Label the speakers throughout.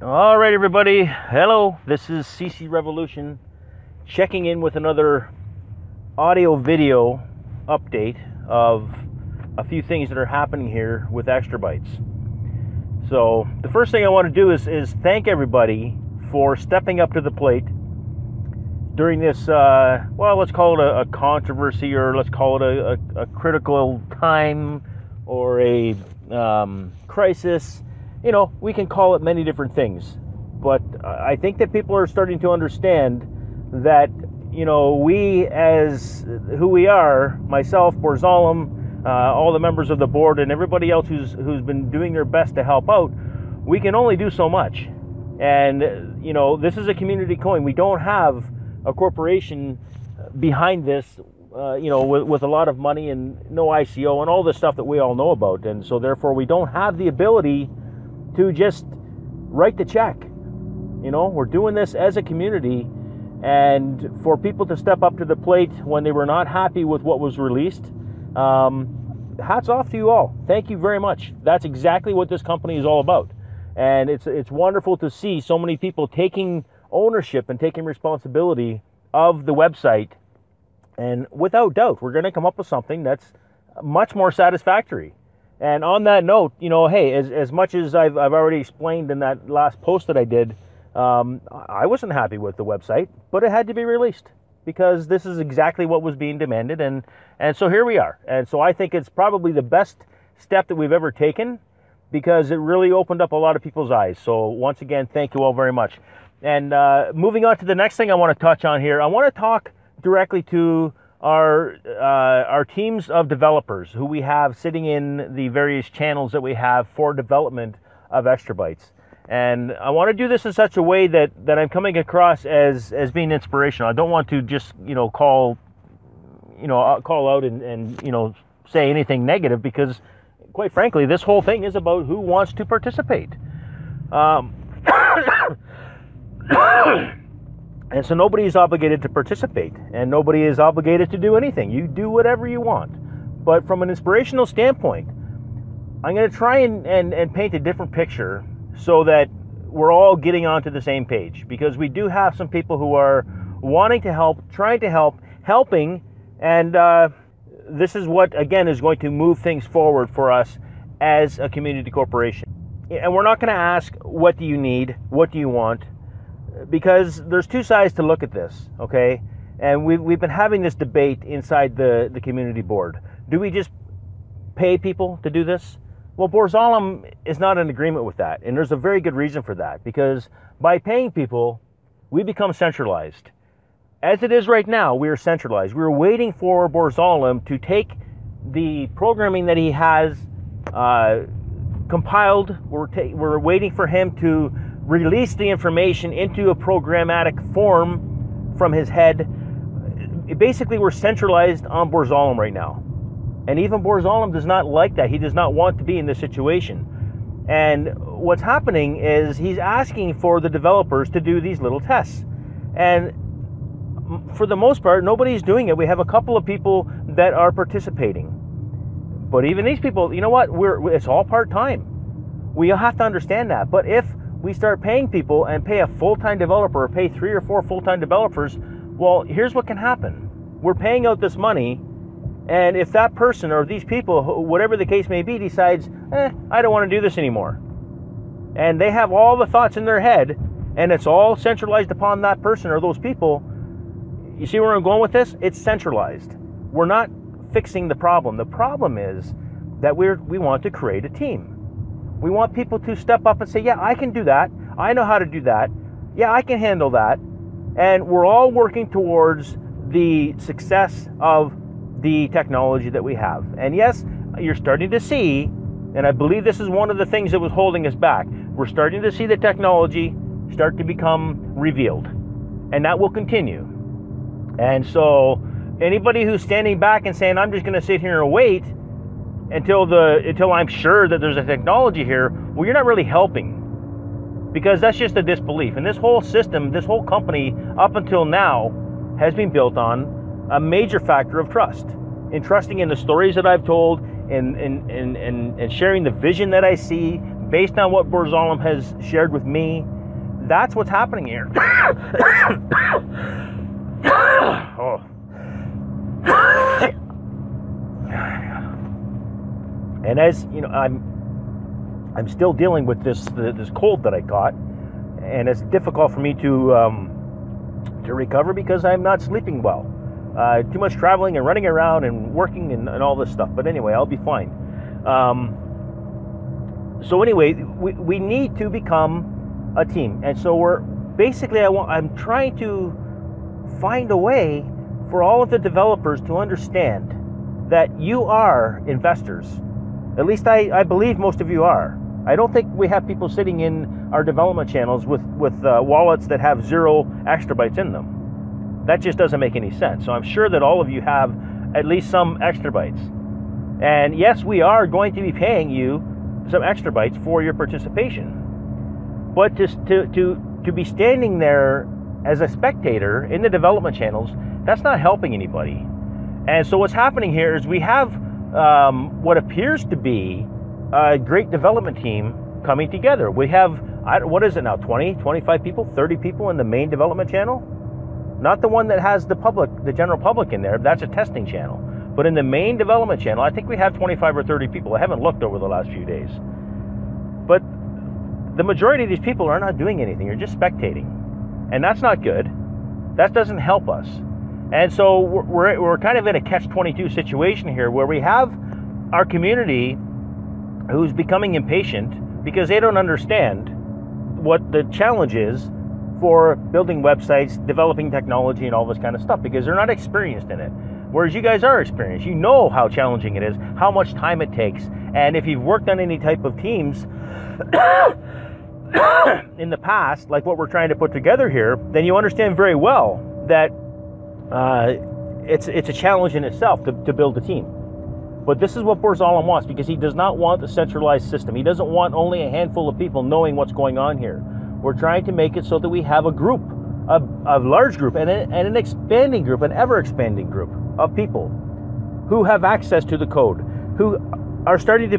Speaker 1: All right, everybody. Hello, this is CC Revolution checking in with another audio video update of a few things that are happening here with XtraBYtes. So the first thing I want to do is thank everybody for stepping up to the plate during this, well, let's call it a controversy, or let's call it a critical time, or a crisis. You know, we can call it many different things, but I think that people are starting to understand that, you know, we, as who we are, myself, Borzalim, all the members of the board, and everybody else who's been doing their best to help out, we can only do so much. And, you know, this is a community coin. We don't have a corporation behind this, you know, with a lot of money and no ICO and all this stuff that we all know about. And so therefore we don't have the ability to just write the check. You know, we're doing this as a community, and for people to step up to the plate when they were not happy with what was released, hats off to you all. Thank you very much. That's exactly what this company is all about. And it's wonderful to see so many people taking ownership and taking responsibility of the website. And without doubt, we're going to come up with something that's much more satisfactory. And on that note, you know, hey, as much as I've already explained in that last post that I did, I wasn't happy with the website, but it had to be released because this is exactly what was being demanded. And so here we are. And so I think it's probably the best step that we've ever taken, because it really opened up a lot of people's eyes. So once again, thank you all very much. And moving on to the next thing I want to touch on here, I want to talk directly to our teams of developers who we have sitting in the various channels that we have for development of XtraBYtes. And I want to do this in such a way that I'm coming across as being inspirational. I don't want to just, you know, call out and you know, say anything negative, because quite frankly, this whole thing is about who wants to participate. And so nobody is obligated to participate, and nobody is obligated to do anything. You do whatever you want. But from an inspirational standpoint, I'm going to try and paint a different picture so that we're all getting onto the same page, because we do have some people who are wanting to help, trying to help, helping, and this is what, again, is going to move things forward for us as a community corporation. And we're not going to ask, what do you need? What do you want? Because there's two sides to look at this, okay? And we've been having this debate inside the community board. Do we just pay people to do this? Well, Borzalim is not in agreement with that, and there's a very good reason for that, because by paying people, we become centralized. As it is right now, we are centralized. We're waiting for Borzalim to take the programming that he has compiled. We're waiting for him to release the information into a programmatic form from his head. Basically, we're centralized on Borzalim right now. And even Borzalim does not like that. He does not want to be in this situation. And what's happening is he's asking for the developers to do these little tests. And for the most part, nobody's doing it. We have a couple of people that are participating. But even these people, you know what? It's all part-time. We have to understand that. But if we start paying people and pay a full-time developer, or pay 3 or 4 full-time developers, well, here's what can happen. We're paying out this money, and if that person or these people, whatever the case may be, decides, I don't want to do this anymore, and they have all the thoughts in their head, and it's all centralized upon that person or those people, you see where I'm going with this? It's centralized. We're not fixing the problem. The problem is that we want to create a team. We want people to step up and say, yeah, I can do that. I know how to do that. Yeah, I can handle that. And we're all working towards the success of the technology that we have. And yes, you're starting to see, and I believe this is one of the things that was holding us back. We're starting to see the technology start to become revealed. And that will continue. And so anybody who's standing back and saying, I'm just going to sit here and wait until I'm sure that there's a technology here, well, you're not really helping, because that's just a disbelief. And this whole system, this whole company, up until now, has been built on a major factor of trust. In trusting in the stories that I've told, and sharing the vision that I see, based on what Borzalim has shared with me, that's what's happening here. Oh. And as you know, I'm still dealing with this cold that I caught, and it's difficult for me to recover because I'm not sleeping well. Too much traveling and running around and working and all this stuff. But anyway, I'll be fine. So anyway, we need to become a team, and so I'm trying to find a way for all of the developers to understand that you are investors. At least I believe most of you are. I don't think we have people sitting in our development channels with wallets that have 0 XtraBYtes in them. That just doesn't make any sense. So I'm sure that all of you have at least some XtraBYtes. And yes, we are going to be paying you some XtraBYtes for your participation. But to be standing there as a spectator in the development channels, that's not helping anybody. And so what's happening here is we have what appears to be a great development team coming together. We have, what is it now, 20, 25 people, 30 people in the main development channel? Not the one that has the general public in there. That's a testing channel. But in the main development channel, I think we have 25 or 30 people. I haven't looked over the last few days. But the majority of these people are not doing anything. You're just spectating. And that's not good. That doesn't help us. And so we're kind of in a catch-22 situation here where we have our community who's becoming impatient because they don't understand what the challenge is for building websites, developing technology, and all this kind of stuff, because they're not experienced in it. Whereas you guys are experienced. You know how challenging it is, how much time it takes. And if you've worked on any type of teams in the past, like what we're trying to put together here, then you understand very well that it's a challenge in itself to build a team. But this is what Borzalim wants, because he does not want a centralized system. He doesn't want only a handful of people knowing what's going on here. We're trying to make it so that we have a group, a large group, and an expanding group, an ever-expanding group of people who have access to the code, who are starting to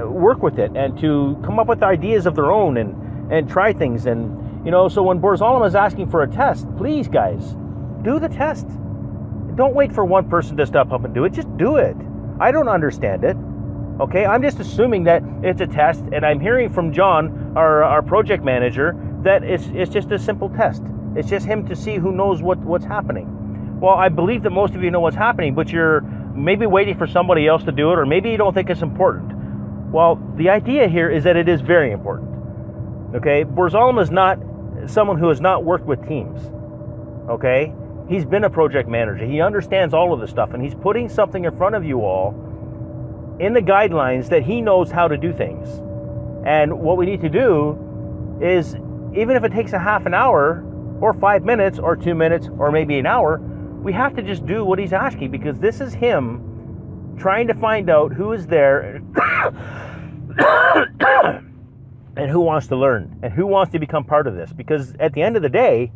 Speaker 1: work with it and to come up with ideas of their own and try things. And, you know, so when Borzalim is asking for a test, please, guys, do the test. Don't wait for one person to step up and do it. Just do it. I don't understand it. Okay, I'm just assuming that it's a test, and I'm hearing from John, our project manager, that it's just a simple test. It's just him to see who knows what's happening. Well, I believe that most of you know what's happening, but you're maybe waiting for somebody else to do it, or maybe you don't think it's important. Well, the idea here is that it is very important. Okay, Borzalim is not someone who has not worked with teams. Okay, he's been a project manager. He understands all of this stuff, and he's putting something in front of you all in the guidelines that he knows how to do things. And what we need to do is, even if it takes a half an hour or 5 minutes or 2 minutes or maybe an hour, we have to just do what he's asking, because this is him trying to find out who is there and who wants to learn and who wants to become part of this. Because at the end of the day,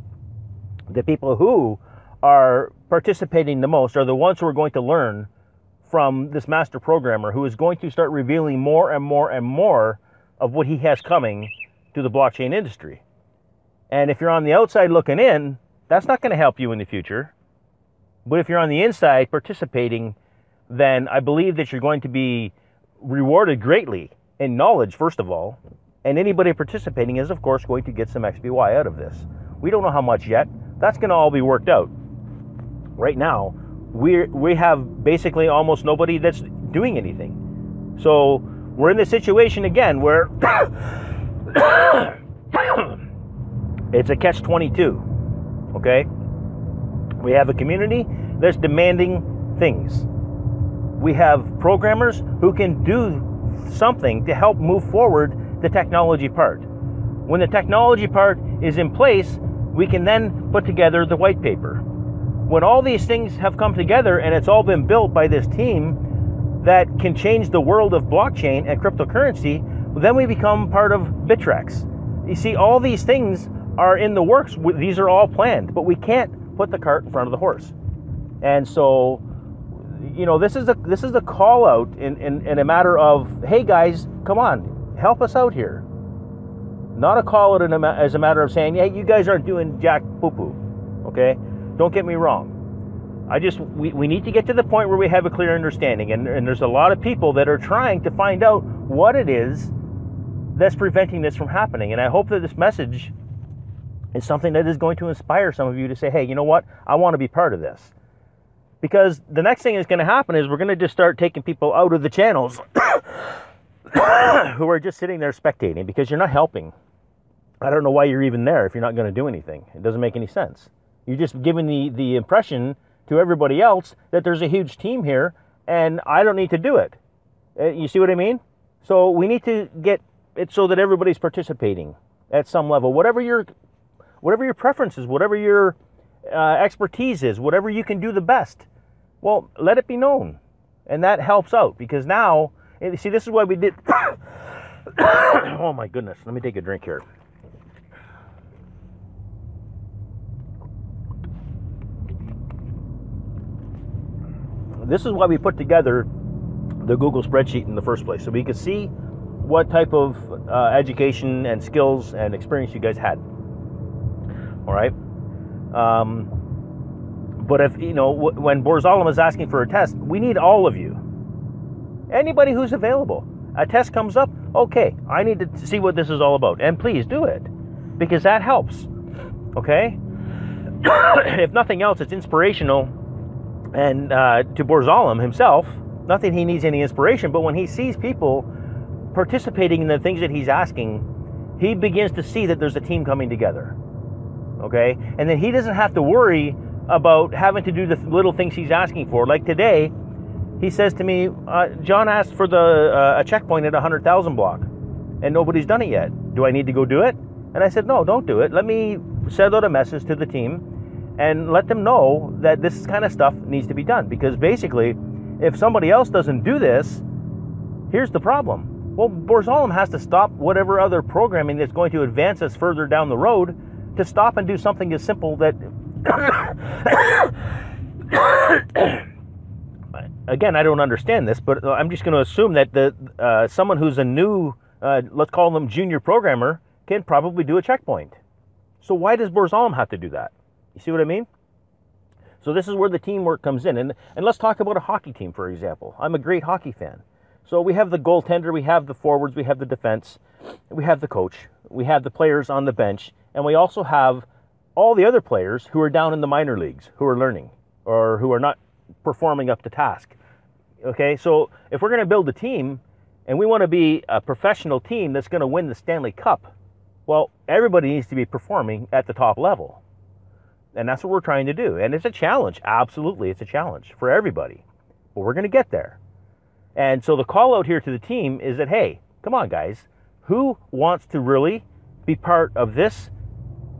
Speaker 1: the people who are participating the most are the ones who are going to learn from this master programmer, who is going to start revealing more and more and more of what he has coming to the blockchain industry. And if you're on the outside looking in, that's not going to help you in the future. But if you're on the inside participating, then I believe that you're going to be rewarded greatly in knowledge, first of all. And anybody participating is, of course, going to get some XBY out of this. We don't know how much yet. That's going to all be worked out. Right now, we have basically almost nobody that's doing anything. So we're in this situation again where it's a catch-22. Okay? We have a community that's demanding things. We have programmers who can do something to help move forward the technology part. When the technology part is in place, we can then put together the white paper. When all these things have come together and it's all been built by this team that can change the world of blockchain and cryptocurrency, then we become part of Bitrex. You see, all these things are in the works. These are all planned, but we can't put the cart in front of the horse. And so, you know, this is a call out in a matter of, hey guys, come on, help us out here. Not a call it as a matter of saying, hey, you guys aren't doing jack poo-poo, okay? Don't get me wrong. We need to get to the point where we have a clear understanding, and there's a lot of people that are trying to find out what it is that's preventing this from happening. And I hope that this message is something that is going to inspire some of you to say, hey, you know what? I want to be part of this. Because the next thing that's going to happen is we're going to just start taking people out of the channels who are just sitting there spectating, because you're not helping. I don't know why you're even there if you're not going to do anything. It doesn't make any sense. You're just giving the impression to everybody else that there's a huge team here and I don't need to do it. You see what I mean? So we need to get it so that everybody's participating at some level. Whatever your preference is, whatever your expertise is, whatever you can do the best, well, let it be known. And that helps out, because now, see, this is why we did... Oh my goodness, let me take a drink here. This is why we put together the Google spreadsheet in the first place, so we could see what type of education and skills and experience you guys had. All right. But if, you know, when Borzalim is asking for a test, we need all of you. Anybody who's available. A test comes up, okay, I need to see what this is all about. And please do it, because that helps. Okay? If nothing else, it's inspirational. And to Borzalim himself, not that he needs any inspiration, but when he sees people participating in the things that he's asking, he begins to see that there's a team coming together. Okay? And then he doesn't have to worry about having to do the little things he's asking for. Like today, he says to me, John asked for a checkpoint at 100,000 block, and nobody's done it yet. Do I need to go do it? And I said, no, don't do it. Let me send out a message to the team and let them know that this kind of stuff needs to be done. Because basically, if somebody else doesn't do this, here's the problem. Well, Borzalim has to stop whatever other programming that's going to advance us further down the road to stop and do something as simple that... Again, I don't understand this, but I'm just going to assume that someone who's a new, let's call them junior programmer, can probably do a checkpoint. So why does Borzalim have to do that? You see what I mean? So this is where the teamwork comes in. And let's talk about a hockey team, for example. I'm a great hockey fan. So we have the goaltender, we have the forwards, we have the defense, we have the coach, we have the players on the bench, and we also have all the other players who are down in the minor leagues, who are learning, or who are not performing up to task. Okay, so if we're going to build a team, and we want to be a professional team that's going to win the Stanley Cup, well, everybody needs to be performing at the top level. And that's what we're trying to do. And it's a challenge. Absolutely, it's a challenge for everybody. But we're going to get there. And so the call out here to the team is that, hey, come on, guys. Who wants to really be part of this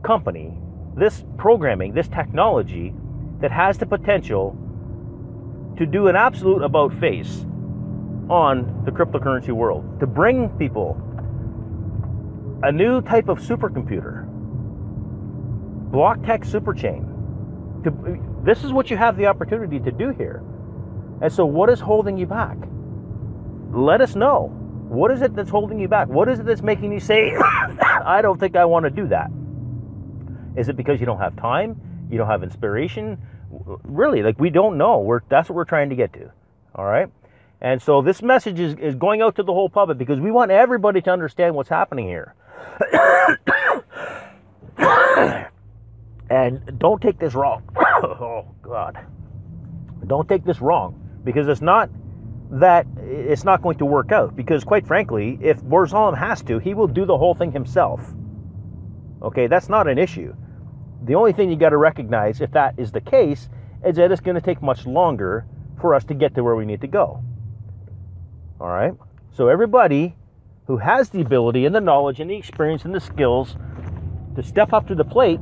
Speaker 1: company, this programming, this technology that has the potential to do an absolute about-face on the cryptocurrency world, to bring people a new type of supercomputer, block tech superchain. This is what you have the opportunity to do here. And so what is holding you back? Let us know. What is it that's holding you back? What is it that's making you say, I don't think I want to do that? Is it because you don't have time? You don't have inspiration? Really, like, we don't know. That's what we're trying to get to. All right? And so this message is going out to the whole public, because we want everybody to understand what's happening here. And don't take this wrong. Oh, God. Don't take this wrong, because it's not that it's not going to work out. Because, quite frankly, if Borzalim has to, he will do the whole thing himself. Okay, that's not an issue. The only thing you got to recognize, if that is the case, is that it's going to take much longer for us to get to where we need to go. All right? So everybody who has the ability and the knowledge and the experience and the skills to step up to the plate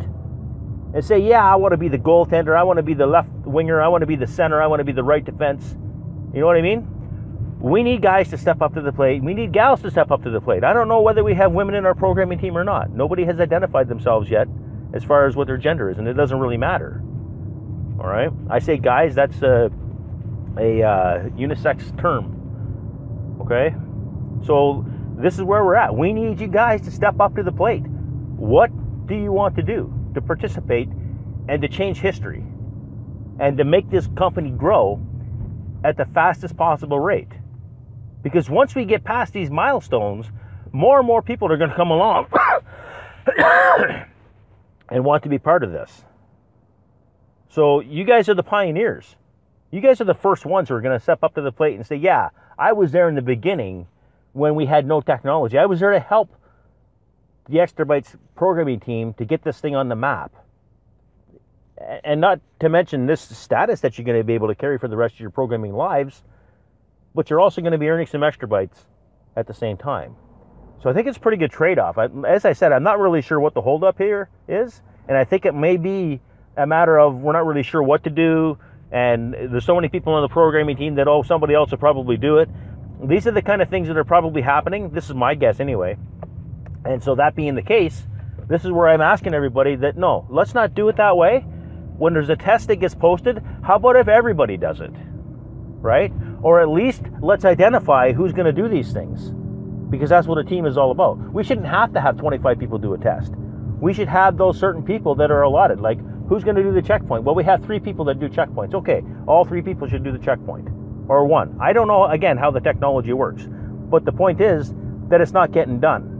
Speaker 1: and say, yeah, I want to be the goaltender, I want to be the left winger, I want to be the center, I want to be the right defense. You know what I mean? We need guys to step up to the plate. We need gals to step up to the plate. I don't know whether we have women in our programming team or not. Nobody has identified themselves yet as far as what their gender is, and it doesn't really matter. All right? I say guys, that's a unisex term. Okay? So this is where we're at. We need you guys to step up to the plate. What do you want to do to participate and to change history and to make this company grow at the fastest possible rate? Because once we get past these milestones, more and more people are going to come along and want to be part of this. So you guys are the pioneers. You guys are the first ones who are going to step up to the plate and say, yeah, I was there in the beginning when we had no technology. I was there to help the XtraBYtes programming team to get this thing on the map. And not to mention this status that you're going to be able to carry for the rest of your programming lives, but you're also going to be earning some XtraBYtes at the same time. So I think it's a pretty good trade-off. As I said, I'm not really sure what the holdup here is, and I think it may be a matter of we're not really sure what to do, and there's so many people on the programming team that, oh, somebody else will probably do it. These are the kind of things that are probably happening. This is my guess anyway. And so that being the case, this is where I'm asking everybody that, no, let's not do it that way. When there's a test that gets posted, how about if everybody does it, right? Or at least let's identify who's going to do these things, because that's what a team is all about. We shouldn't have to have 25 people do a test. We should have those certain people that are allotted, like who's going to do the checkpoint? Well, we have 3 people that do checkpoints. Okay, all 3 people should do the checkpoint, or 1. I don't know, again, how the technology works, but the point is that it's not getting done,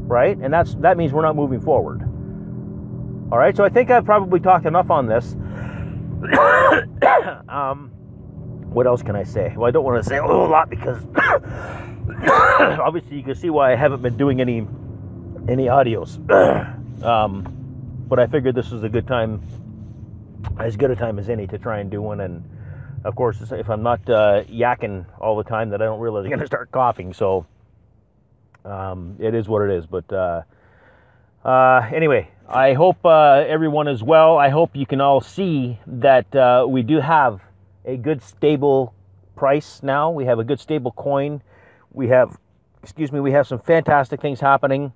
Speaker 1: right? And that means we're not moving forward. All right, so I think I've probably talked enough on this. What else can I say? Well, I don't want to say a whole lot because obviously you can see why I haven't been doing any audios. But I figured this was a good time, as good a time as any, to try and do one. And of course, if I'm not yakking all the time, that I don't realize I'm going to start coughing. So it is what it is. But anyway, I hope everyone is well. I hope you can all see that we do have a good stable price now. We have a good stable coin. We have some fantastic things happening,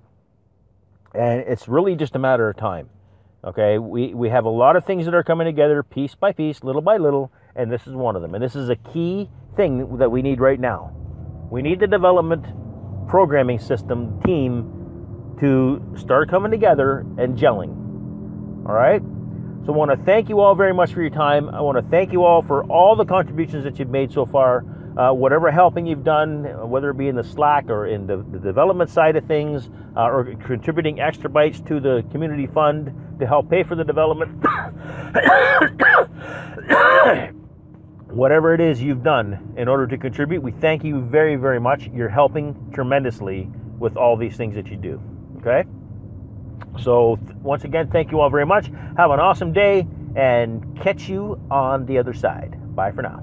Speaker 1: and it's really just a matter of time. Okay, we have a lot of things that are coming together piece by piece, little by little, and this is one of them. And this is a key thing that we need right now. We need the development programming system team to start coming together and gelling. All right? So I want to thank you all very much for your time. I want to thank you all for all the contributions that you've made so far. Whatever helping you've done, whether it be in the Slack or in the development side of things, or contributing XtraBYtes to the community fund to help pay for the development. Whatever it is you've done in order to contribute, we thank you very, very much. You're helping tremendously with all these things that you do. Okay? So once again, thank you all very much. Have an awesome day, and catch you on the other side. Bye for now.